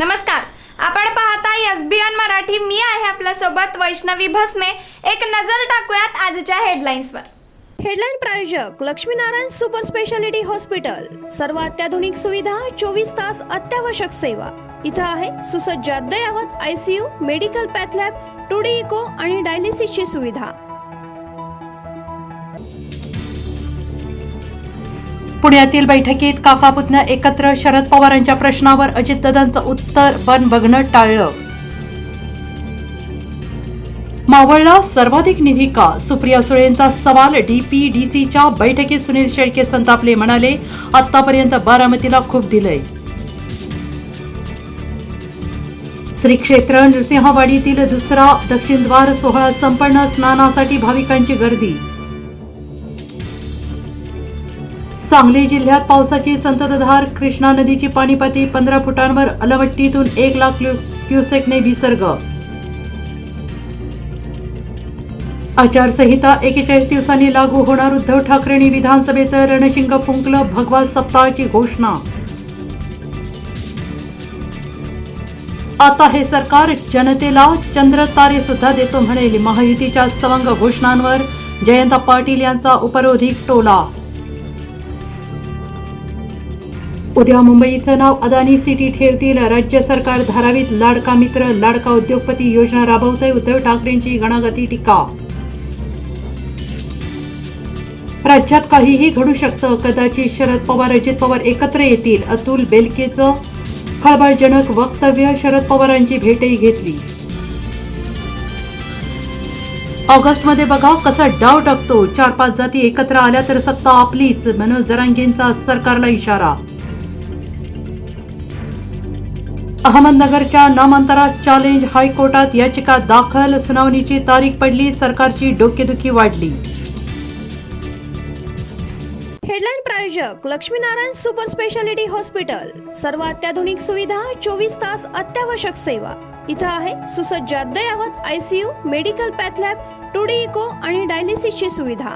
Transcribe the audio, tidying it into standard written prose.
नमस्कार, आपण पाहता एसबीएन मराठी. मी आहे आपल्या सोबत वैष्णवी भस्मे. एक नजर टाकूयात आजच्या हेडलाईन्सवर. हेडलाईन प्रायोजक लक्ष्मीनारायण सुपर स्पेशालिटी हॉस्पिटल. सर्व अत्याधुनिक सुविधा, 24 तास अत्यावश्यक सेवा. इथं आहे सुसज्ज अद्ययावत ICU, medical path lab, 2D echo आणि डायलिसिसची सुविधा. पुण्यातील बैठकीत काका पुतण्या एकत्र, शरद पवारांच्या प्रश्नावर अजितदादांचं उत्तर पण बघणं टाळलं. मावळला सर्वाधिक निधी का? सुप्रिया सुळेंचा सवाल. डीपीडीसीच्या बैठकीत सुनील शेळके संतापले, म्हणाले आतापर्यंत बारामतीला खूप दिलंय. श्री क्षेत्र नृसिंहवाडीतील दुसरा दक्षिण द्वार सोहळा संपन्न. स्नानासाठी भाविकांची गर्दी. सांगली जिल्ह्यात पावसाची संततधार. कृष्णा नदीची पाणीपातळी 15 फुटांवर. अलमट्टीतून 1 लाख क्युसेकने विसर्ग. आचारसंहिता 41 दिवसांनी लागू होणार. उद्धव ठाकरेंनी विधानसभेचं रणशिंग फुंकलं. भगवा सप्ताहाची घोषणा. आता हे सरकार जनतेला चंद्र तारे सुद्धा देतो, म्हणेल. महायुतीच्या सवंग घोषणांवर जयंत पाटील यांचा उपरोधिक टोला. उद्या मुंबईचं नाव अदानी सिटी ठेवतील. राज्य सरकार धारावीत लाडका मित्र, लाडका उद्योगपती योजना राबवतंय. उद्धव ठाकरेंची घणाघाती टीका. राज्यात काहीही घडू शकतं. कदाचित शरद पवार अजित पवार एकत्र येतील. अतुल बेलकेचं खळबळजनक वक्तव्य. शरद पवारांची भेटही घेतली. ऑगस्टमध्ये बघा कसा डाव टाकतो. 4-5 जाती एकत्र आल्या तर सत्ता आपलीच. मनोज जरांगेंचा सरकारला इशारा. अहमदनगरच्या नामांतरात चॅलेंज. हायकोर्टात याचिका दाखल. सुनावणीची तारीख पडली. सरकारची डोकेदुखी वाढली. हेडलाईन प्रायोजक लक्ष्मीनारायण सुपर स्पेशालिटी हॉस्पिटल. सर्व अत्याधुनिक सुविधा, 24 तास अत्यावश्यक सेवा. इथं आहे सुसज्ज अद्ययावत ICU, medical path lab, 2D echo आणि डायलिसिसची सुविधा.